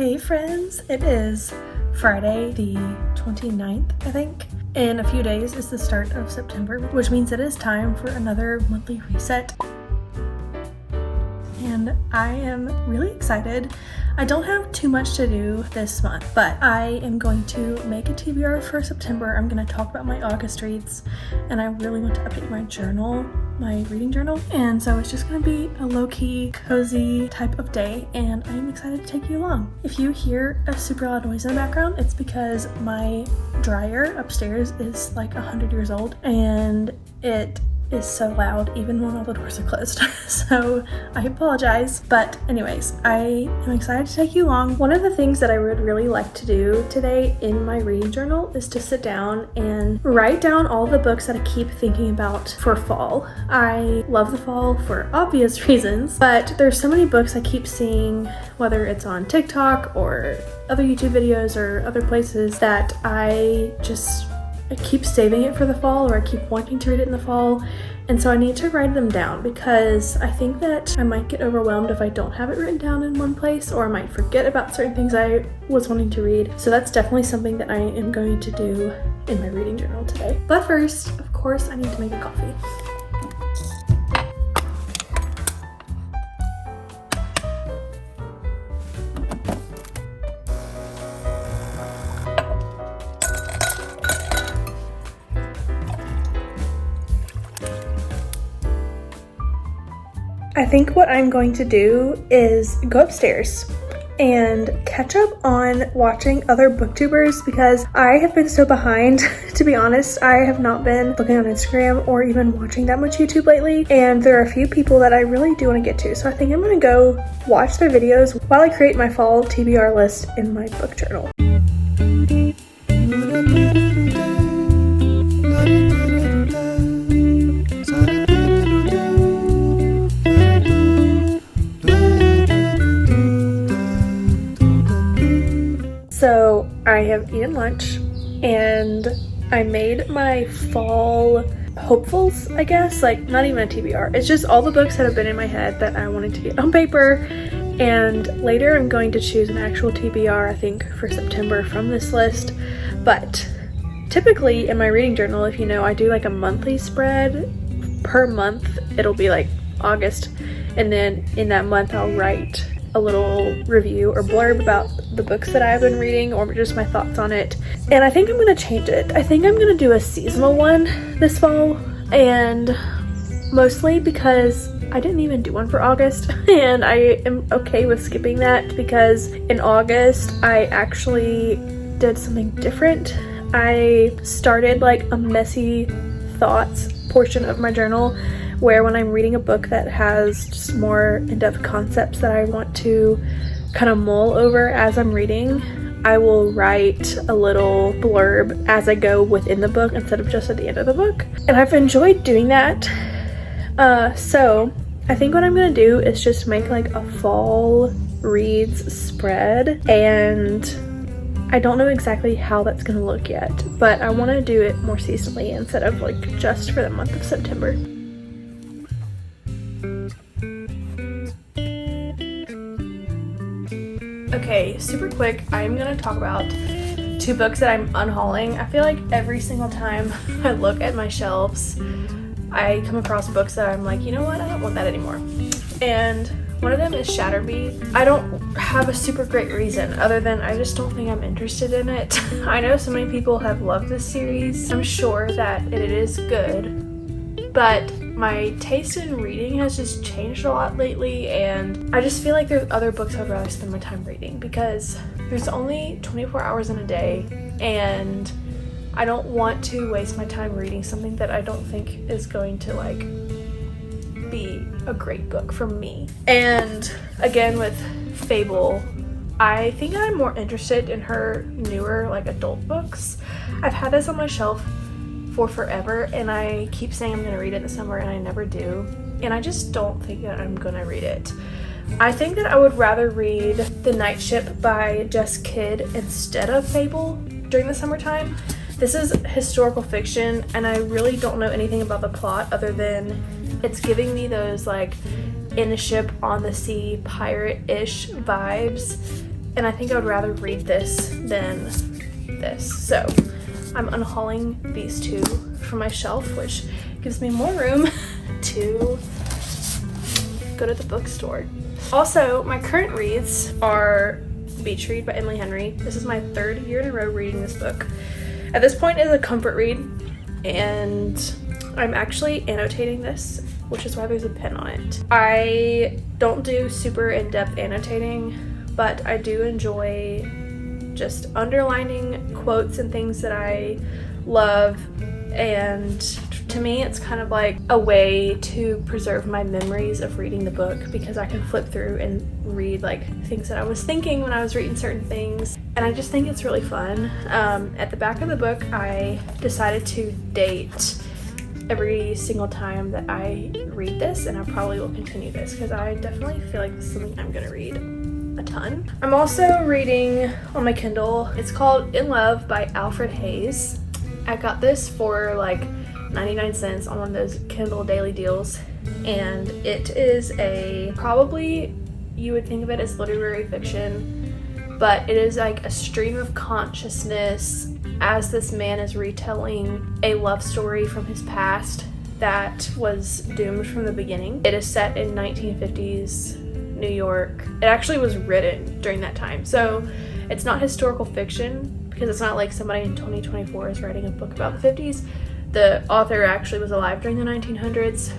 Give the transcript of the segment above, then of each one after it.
Hey friends, it is Friday the 29th, I think. In a few days is the start of September, which means it is time for another monthly reset. And I am really excited. I don't have too much to do this month, but I am going to make a TBR for September. I'm going to talk about my August reads, and I really want to update my journal, my reading journal. And so it's just going to be a low-key, cozy type of day, and I'm excited to take you along. If you hear a super loud noise in the background, it's because my dryer upstairs is like 100 years old, and it is so loud even when all the doors are closed. So I apologize, but anyways, I am excited to take you along. One of the things that I would really like to do today in my reading journal is to sit down and write down all the books that I keep thinking about for fall. I love the fall for obvious reasons, but there's so many books I keep seeing, whether it's on TikTok or other YouTube videos or other places, that I keep saving it for the fall, or I keep wanting to read it in the fall. And so I need to write them down because I think that I might get overwhelmed if I don't have it written down in one place, or I might forget about certain things I was wanting to read. So that's definitely something that I am going to do in my reading journal today. But first, of course, I need to make a coffee. I think what I'm going to do is go upstairs and catch up on watching other booktubers because I have been so behind. To be honest, I have not been looking on Instagram or even watching that much YouTube lately, and there are a few people that I really do want to get to. So I think I'm going to go watch their videos while I create my fall TBR list in my book journal. So I have eaten lunch and I made my fall hopefuls, I guess, like not even a TBR. It's just all the books that have been in my head that I wanted to get on paper, and later I'm going to choose an actual TBR, I think, for September from this list. But typically in my reading journal, if you know, I do like a monthly spread. Per month it'll be like August, and then in that month I'll write a little review or blurb about the books that I've been reading, or just my thoughts on it. And I think I'm going to change it. I think I'm going to do a seasonal one this fall, and mostly because I didn't even do one for August, and I am okay with skipping that because in August I actually did something different. I started like a messy thoughts portion of my journal, where when I'm reading a book that has just more in-depth concepts that I want to kind of mull over as I'm reading, I will write a little blurb as I go within the book instead of just at the end of the book. And I've enjoyed doing that. So I think what I'm gonna do is just make like a fall reads spread, and I don't know exactly how that's gonna look yet, but I want to do it more seasonally instead of like just for the month of September. Okay, super quick, I'm gonna talk about two books that I'm unhauling. I feel like every single time I look at my shelves, I come across books that I'm like, you know what, I don't want that anymore. And one of them is Shatterby. I don't have a super great reason other than I just don't think I'm interested in it. I know so many people have loved this series. I'm sure that it is good, but my taste in reading has just changed a lot lately, and I just feel like there's other books I'd rather spend my time reading because there's only 24 hours in a day, and I don't want to waste my time reading something that I don't think is going to like be a great book for me. And again with Fable, I think I'm more interested in her newer like adult books. I've had this on my shelf for forever, and I keep saying I'm gonna read it in the summer and I never do, and I just don't think that I'm gonna read it. I think that I would rather read The Night Ship by Jess Kidd instead of Fable during the summertime. This is historical fiction, and I really don't know anything about the plot other than it's giving me those like in a ship on the sea pirate-ish vibes, and I think I would rather read this than this. So I'm unhauling these two from my shelf, which gives me more room to go to the bookstore. Also, my current reads are Beach Read by Emily Henry. This is my 3rd year in a row reading this book. At this point, it's a comfort read, and I'm actually annotating this, which is why there's a pen on it. I don't do super in-depth annotating, but I do enjoy just underlining quotes and things that I love, and to me it's kind of like a way to preserve my memories of reading the book, because I can flip through and read like things that I was thinking when I was reading certain things, and I just think it's really fun. At the back of the book, I decided to date every single time that I read this, and I probably will continue this because I definitely feel like this is something I'm gonna read a ton. I'm also reading on my Kindle. It's called In Love by Alfred Hayes. I got this for like 99 cents on one of those Kindle daily deals, and it is probably you would think of it as literary fiction, but it is like a stream of consciousness as this man is retelling a love story from his past that was doomed from the beginning. It is set in 1950s New York. It actually was written during that time, so it's not historical fiction, because it's not like somebody in 2024 is writing a book about the 50s. The author actually was alive during the 1900s,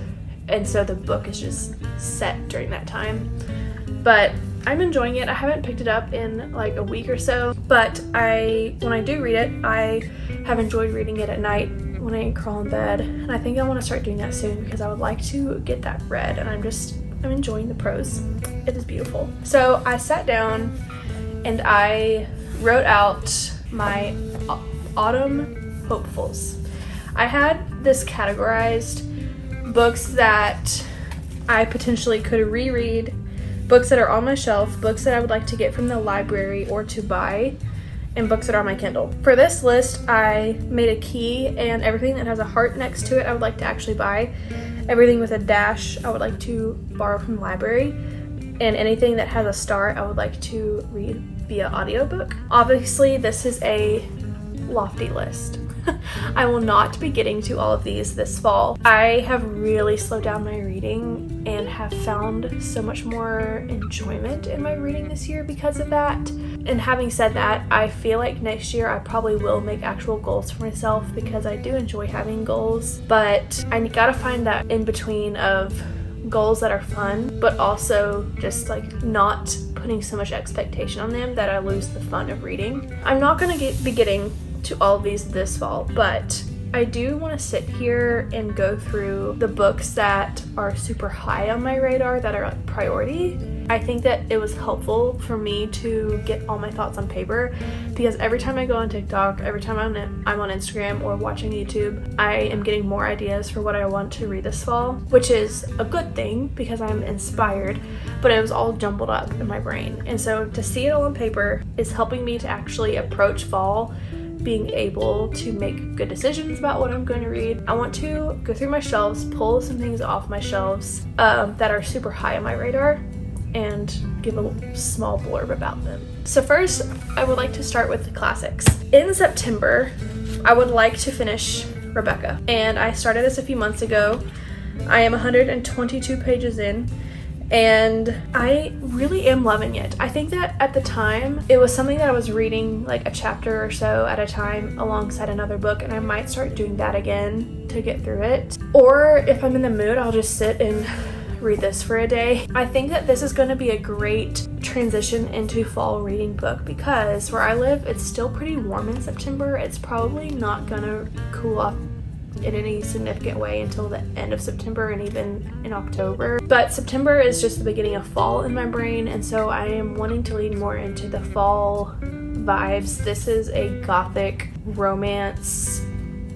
and so the book is just set during that time. But I'm enjoying it. I haven't picked it up in like a week or so, but when I do read it, I have enjoyed reading it at night when I crawl in bed, and I think I want to start doing that soon because I would like to get that read, and I'm enjoying the prose. It is beautiful. So I sat down and I wrote out my autumn hopefuls. I had this categorized: books that I potentially could reread, books that are on my shelf, books that I would like to get from the library or to buy, and books that are on my Kindle. For this list, I made a key, and everything that has a heart next to it I would like to actually buy. Everything with a dash I would like to borrow from the library, and anything that has a star I would like to read via audiobook. Obviously, this is a lofty list. I will not be getting to all of these this fall. I have really slowed down my reading and have found so much more enjoyment in my reading this year because of that. And having said that, I feel like next year I probably will make actual goals for myself, because I do enjoy having goals, but I gotta find that in between of goals that are fun, but also just like not putting so much expectation on them that I lose the fun of reading. I'm not gonna be getting to all of these this fall, but I do want to sit here and go through the books that are super high on my radar, that are like priority. I think that it was helpful for me to get all my thoughts on paper, because every time I go on TikTok, every time I'm on Instagram or watching YouTube, I am getting more ideas for what I want to read this fall, which is a good thing because I'm inspired, but it was all jumbled up in my brain. And so to see it all on paper is helping me to actually approach fall being able to make good decisions about what I'm going to read. I want to go through my shelves, pull some things off my shelves that are super high on my radar, and give a small blurb about them. So first, I would like to start with the classics. In September, I would like to finish Rebecca, and I started this a few months ago. I am 122 pages in, and I really am loving it. I think that at the time, it was something that I was reading like a chapter or so at a time alongside another book, and I might start doing that again to get through it. Or if I'm in the mood, I'll just sit and read this for a day. I think that this is going to be a great transition into fall reading book, because where I live, it's still pretty warm in September. It's probably not going to cool off in any significant way until the end of September and even in October. But September is just the beginning of fall in my brain, and so I am wanting to lean more into the fall vibes. This is a gothic romance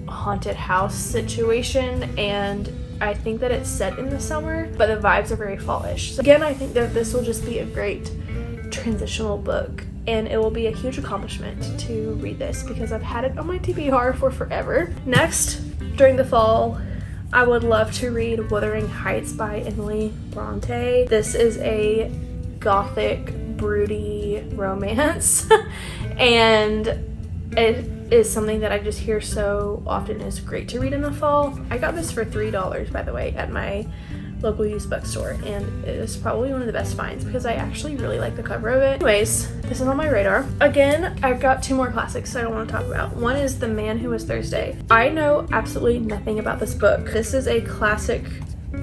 haunted house situation, and I think that it's set in the summer, but the vibes are very fallish. So again, I think that this will just be a great transitional book, and it will be a huge accomplishment to read this because I've had it on my TBR for forever. Next, during the fall, I would love to read Wuthering Heights by Emily Bronte. This is a gothic broody romance. And it is something that I just hear so often is great to read in the fall. I got this for $3, by the way, at my local used bookstore, and it is probably one of the best finds because I actually really like the cover of it. Anyways, this is on my radar. Again, I've got two more classics I want to talk about. One is The Man Who Was Thursday. I know absolutely nothing about this book. This is a classic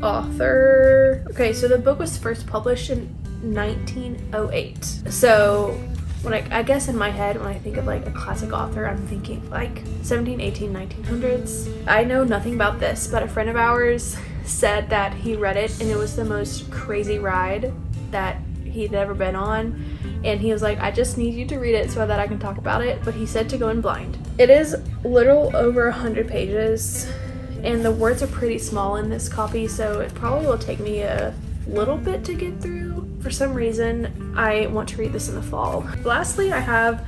author. Okay, so the book was first published in 1908. So I guess in my head, when I think of like a classic author, I'm thinking like 17, 18, 1900s. I know nothing about this, but a friend of ours said that he read it and it was the most crazy ride that he'd ever been on. And he was like, I just need you to read it so that I can talk about it. But he said to go in blind. It is little over 100 pages and the words are pretty small in this copy, so it probably will take me a little bit to get through. For some reason, I want to read this in the fall. Lastly, I have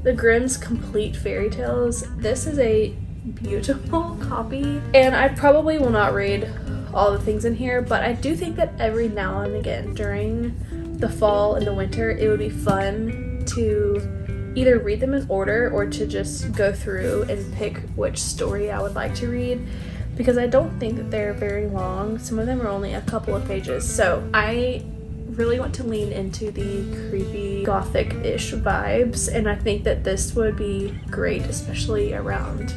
the Grimm's Complete Fairy Tales. This is a beautiful copy, and I probably will not read all the things in here, but I do think that every now and again during the fall and the winter, it would be fun to either read them in order or to just go through and pick which story I would like to read, because I don't think that they're very long. Some of them are only a couple of pages, so I really want to lean into the creepy gothic-ish vibes, and I think that this would be great, especially around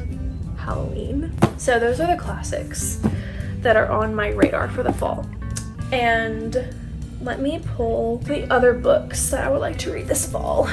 Halloween. So those are the classics that are on my radar for the fall. And let me pull the other books that I would like to read this fall.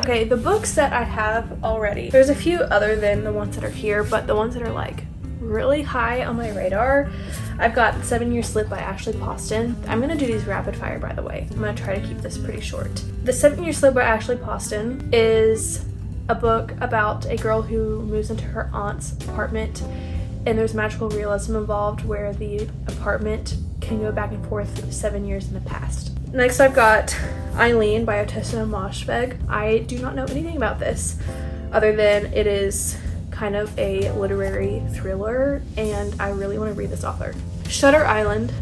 Okay, the books that I have already, there's a few other than the ones that are here, but the ones that are like really high on my radar, I've got 7 Year Slip by Ashley Poston. I'm gonna do these rapid fire, by the way. I'm gonna try to keep this pretty short. The 7 Year Slip by Ashley Poston is a book about a girl who moves into her aunt's apartment, and there's magical realism involved where the apartment can go back and forth 7 years in the past. Next, I've got Eileen by Otessa Moshfegh. I do not know anything about this other than it is kind of a literary thriller, and I really want to read this author. Shutter Island,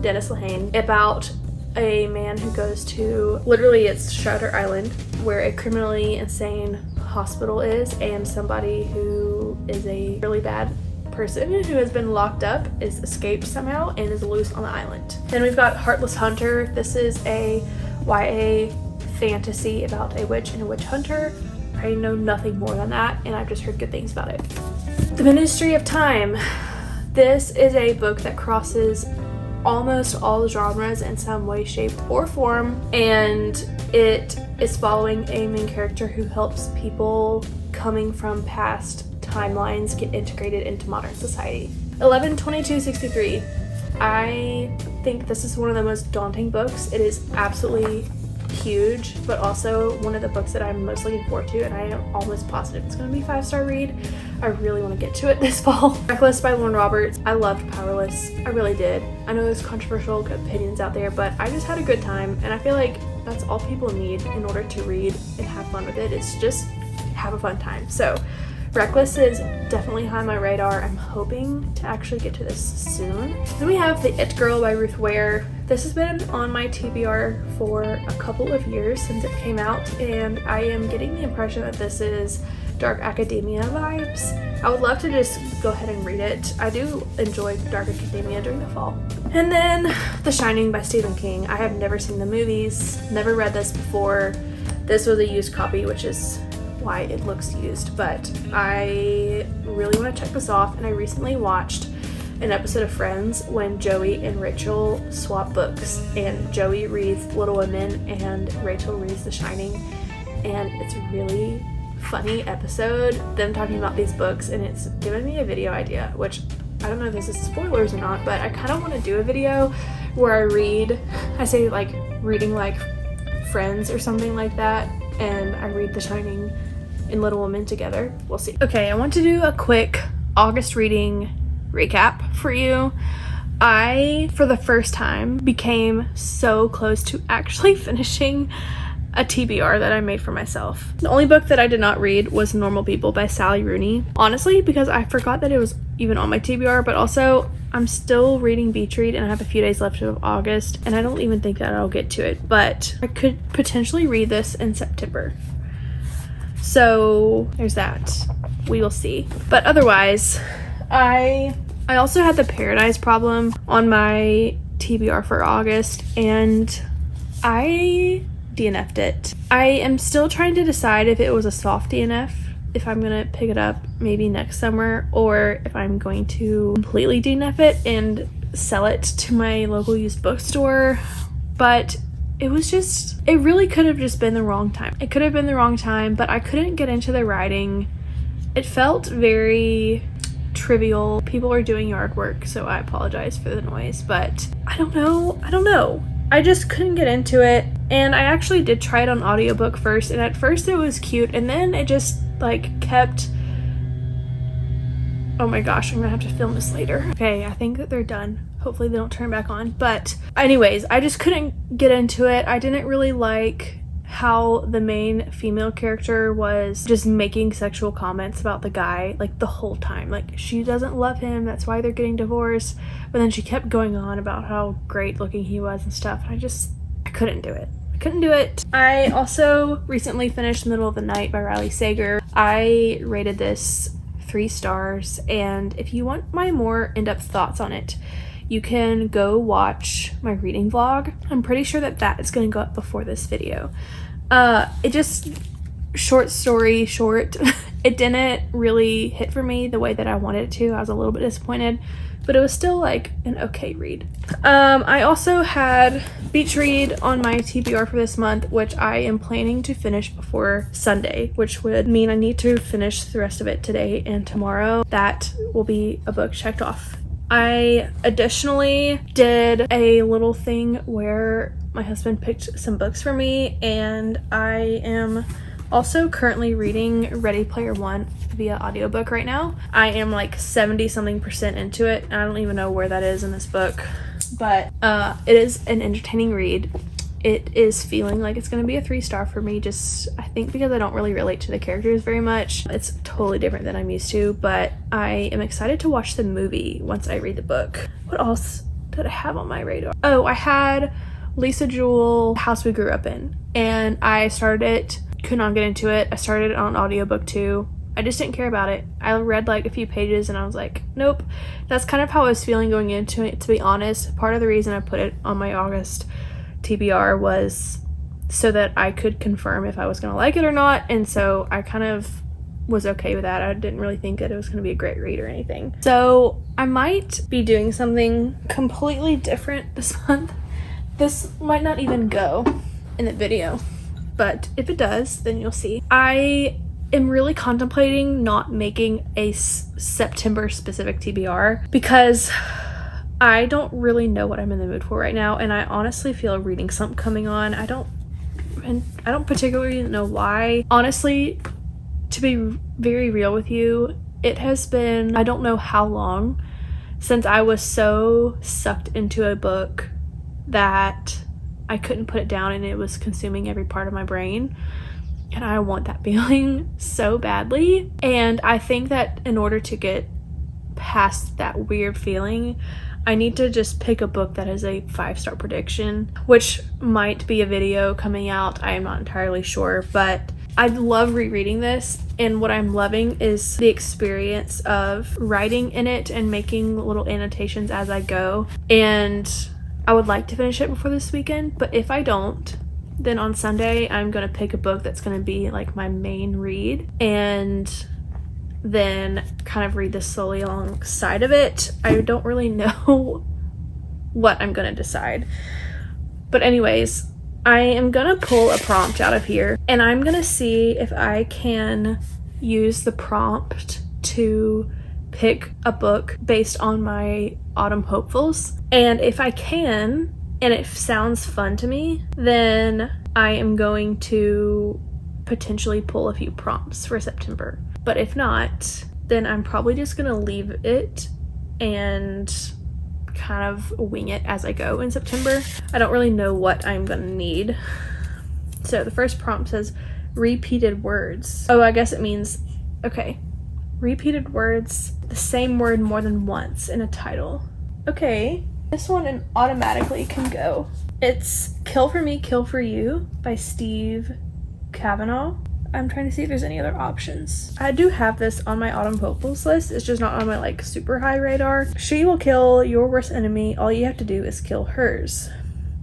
Dennis Lehane, about a man who goes to, literally it's Shutter Island, where a criminally insane hospital is, and somebody who is a really bad person who has been locked up is escaped somehow and is loose on the island. Then we've got Heartless Hunter. This is a YA fantasy about a witch and a witch hunter. I know nothing more than that, and I've just heard good things about it. The Ministry of Time. This is a book that crosses almost all genres in some way, shape, or form, and it is following a main character who helps people coming from past timelines get integrated into modern society. 11/22/63. I think this is one of the most daunting books. It is absolutely huge, but also one of the books that I'm most looking forward to, and I am almost positive it's going to be a 5-star read. I really want to get to it this fall. Reckless by Lauren Roberts. I loved Powerless. I really did. I know there's controversial opinions out there, but I just had a good time, and I feel like that's all people need in order to read and have fun with it. It's just have a fun time. So Reckless is definitely high on my radar. I'm hoping to actually get to this soon. Then we have The It Girl by Ruth Ware. This has been on my TBR for a couple of years since it came out, and I am getting the impression that this is dark academia vibes. I would love to just go ahead and read it. I do enjoy dark academia during the fall. And then The Shining by Stephen King. I have never seen the movies, never read this before. This was a used copy, which is why it looks used, but I really want to check this off, and I recently watched an episode of Friends when Joey and Rachel swap books, and Joey reads Little Women and Rachel reads The Shining, and it's a really funny episode, them talking about these books, and it's given me a video idea, which I don't know if this is spoilers or not, but I kind of want to do a video where I say like reading like Friends or something like that, and I read The Shining and Little Women together. We'll see. Okay, I want to do a quick August reading recap for you. I, for the first time, became so close to actually finishing a TBR that I made for myself. The only book that I did not read was Normal People by Sally Rooney. Honestly, because I forgot that it was even on my TBR, but also I'm still reading Beach Read and I have a few days left of August and I don't even think that I'll get to it, but I could potentially read this in September. So there's that. We will see. But otherwise, I also had the Paradise Problem on my TBR for August and I DNF'd it. I am still trying to decide if it was a soft DNF, if I'm gonna pick it up maybe next summer, or if I'm going to completely DNF it and sell it to my local used bookstore. But it really could have just been the wrong time. It could have been the wrong time, but I couldn't get into the writing. It felt very trivial. People are doing yard work, so I apologize for the noise, but I don't know. I just couldn't get into it, and I actually did try it on audiobook first, and at first it was cute, and then it just like kept... Oh my gosh, I'm gonna have to film this later. Okay, I think that they're done. Hopefully they don't turn back on. But anyways, I just couldn't get into it. I didn't really like how the main female character was just making sexual comments about the guy like the whole time. Like, she doesn't love him, that's why they're getting divorced. But then she kept going on about how great looking he was and stuff. And I couldn't do it. I also recently finished Middle of the Night by Riley Sager. I rated this 3 stars, and if you want my more in-depth thoughts on it, you can go watch my reading vlog. I'm pretty sure that is going to go up before this video. It just, short story short, it didn't really hit for me the way that I wanted it to. I was a little bit disappointed, but it was still like an okay read. I also had Beach Read on my TBR for this month, which I am planning to finish before Sunday, which would mean I need to finish the rest of it today and tomorrow. That will be a book checked off. I additionally did a little thing where my husband picked some books for me, and I am also currently reading Ready Player One via audiobook right now. I am like 70-something% into it, and I don't even know where that is in this book, but it is an entertaining read. It is feeling like it's going to be a 3-star for me, just I think because I don't really relate to the characters very much. It's totally different than I'm used to, but I am excited to watch the movie once I read the book. What else did I have on my radar? Oh, I had Lisa Jewell, House We Grew Up In, and I started it, could not get into it. I started it on audiobook too. I just didn't care about it. I read like a few pages and I was like, nope. That's kind of how I was feeling going into it, to be honest. Part of the reason I put it on my August TBR was so that I could confirm if I was going to like it or not, and so I kind of was okay with that. I didn't really think that it was going to be a great read or anything. So I might be doing something completely different this month. This might not even go in the video, but if it does, then you'll see. I am really contemplating not making a September specific TBR because I don't really know what I'm in the mood for right now, and I honestly feel a reading slump coming on. I don't particularly know why. Honestly, to be very real with you, it has been, I don't know how long since I was so sucked into a book that I couldn't put it down and it was consuming every part of my brain. And I want that feeling so badly. And I think that in order to get past that weird feeling, I need to just pick a book that is a 5-star prediction, which might be a video coming out. I am not entirely sure, but I love rereading this, and what I'm loving is the experience of writing in it and making little annotations as I go. And I would like to finish it before this weekend, but if I don't, then on Sunday I'm gonna pick a book that's gonna be like my main read, and then kind of read this slowly alongside of it. I don't really know what I'm gonna decide, but anyways, I am gonna pull a prompt out of here and I'm gonna see if I can use the prompt to pick a book based on my autumn hopefuls, and if I can and it sounds fun to me, then I am going to potentially pull a few prompts for September. But if not, then I'm probably just gonna leave it and kind of wing it as I go in September. I don't really know what I'm gonna need So the first prompt says repeated words. Oh, I guess it means, okay, repeated words, the same word more than once in a title. Okay, this one automatically can go. It's Kill for Me, Kill for You by Steve Kavanaugh. I'm trying to see if there's any other options. I do have this on my autumn hopefuls list. It's just not on my like super high radar. She will kill your worst enemy. All you have to do is kill hers.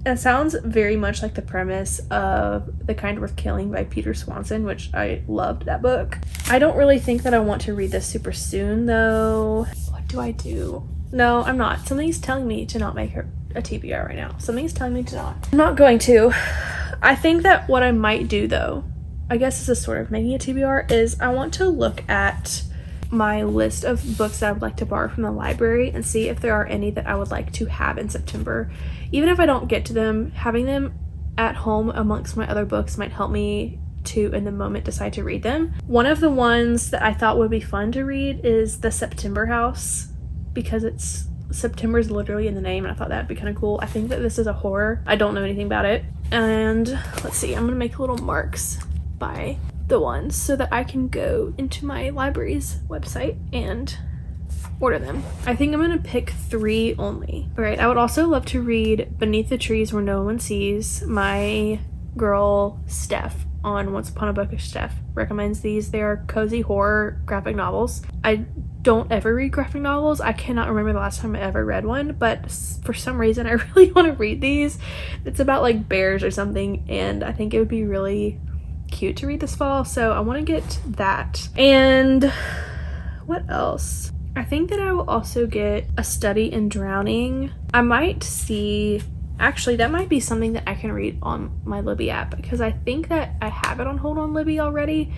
It sounds very much like the premise of The Kind Worth Killing by Peter Swanson, which I loved that book. I don't really think that I want to read this super soon though. What do I do? No, I'm not. Something's telling me to not make her a TBR right now. Something's telling me to not. I'm not going to. I think that what I might do though, I guess this is sort of making a TBR, is I want to look at my list of books that I would like to borrow from the library and see if there are any that I would like to have in September. Even if I don't get to them, having them at home amongst my other books might help me to, in the moment, decide to read them. One of the ones that I thought would be fun to read is The September House, because September is literally in the name, and I thought that'd be kind of cool. I think that this is a horror. I don't know anything about it. And let's see, I'm gonna make little marks by the ones so that I can go into my library's website and order them. I think I'm gonna pick 3 only. All right, I would also love to read Beneath the Trees Where No One Sees. My girl Steph on Once Upon a Bookish Steph recommends these. They are cozy horror graphic novels. I don't ever read graphic novels. I cannot remember the last time I ever read one, but for some reason I really want to read these. It's about like bears or something, and I think it would be really cute to read this fall, so I want to get that. And what else? I think that I will also get A Study in Drowning. I might see, actually that might be something that I can read on my Libby app, because I think that I have it on hold on Libby already,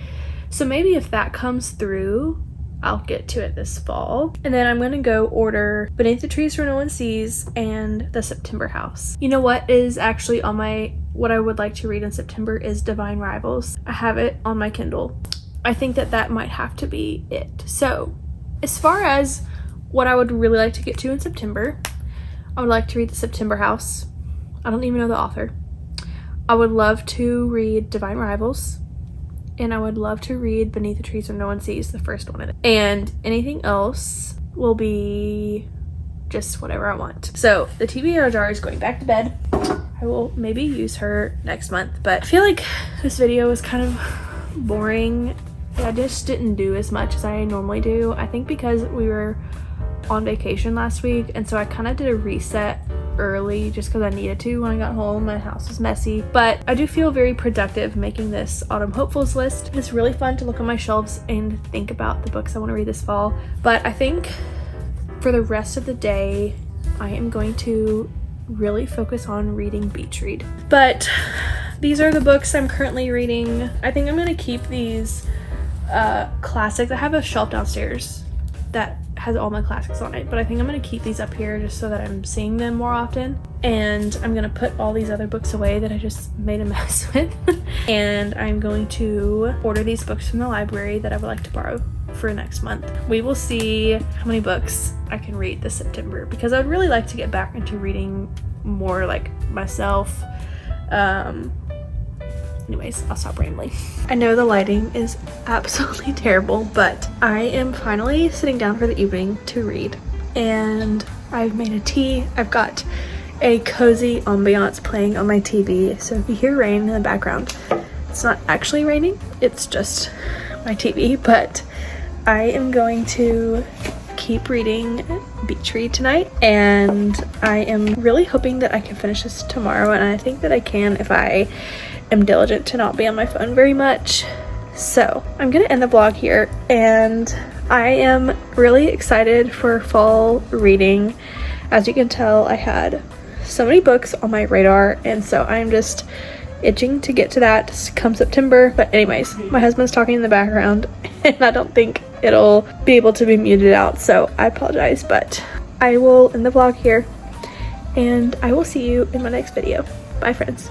so maybe if that comes through I'll get to it this fall. And then I'm gonna go order Beneath the Trees Where No One Sees and The September House. You know what is actually on my, what I would like to read in September is Divine Rivals. I have it on my Kindle. I think that that might have to be it. So as far as what I would really like to get to in September, I would like to read The September House. I don't even know the author. I would love to read Divine Rivals. And I would love to read Beneath the Trees Where No One Sees, the first one in it. And anything else will be just whatever I want. So the TBR jar is going back to bed. I will maybe use her next month, but I feel like this video was kind of boring. I just didn't do as much as I normally do. I think because we were on vacation last week, and so I kind of did a reset early just because I needed to when I got home. My house was messy, but I do feel very productive making this autumn hopefuls list. It's really fun to look on my shelves and think about the books I want to read this fall. But I think for the rest of the day I am going to really focus on reading Beach Read. But these are the books I'm currently reading. I think I'm going to keep these classics. I have a shelf downstairs that has all my classics on it, but I think I'm gonna keep these up here just so that I'm seeing them more often. And I'm gonna put all these other books away that I just made a mess with. And I'm going to order these books from the library that I would like to borrow for next month. We will see how many books I can read this September, because I would really like to get back into reading more like myself. Anyways, I'll stop rambling. I know the lighting is absolutely terrible, but I am finally sitting down for the evening to read. And I've made a tea. I've got a cozy ambiance playing on my TV. So if you hear rain in the background, it's not actually raining. It's just my TV. But I am going to keep reading Beach Read tonight. And I am really hoping that I can finish this tomorrow. And I think that I can if I am diligent to not be on my phone very much. So I'm gonna end the vlog here, and I am really excited for fall reading. As you can tell, I had so many books on my radar, and so I'm just itching to get to that come September. But anyways, my husband's talking in the background and I don't think it'll be able to be muted out, so I apologize. But I will end the vlog here, and I will see you in my next video. Bye friends.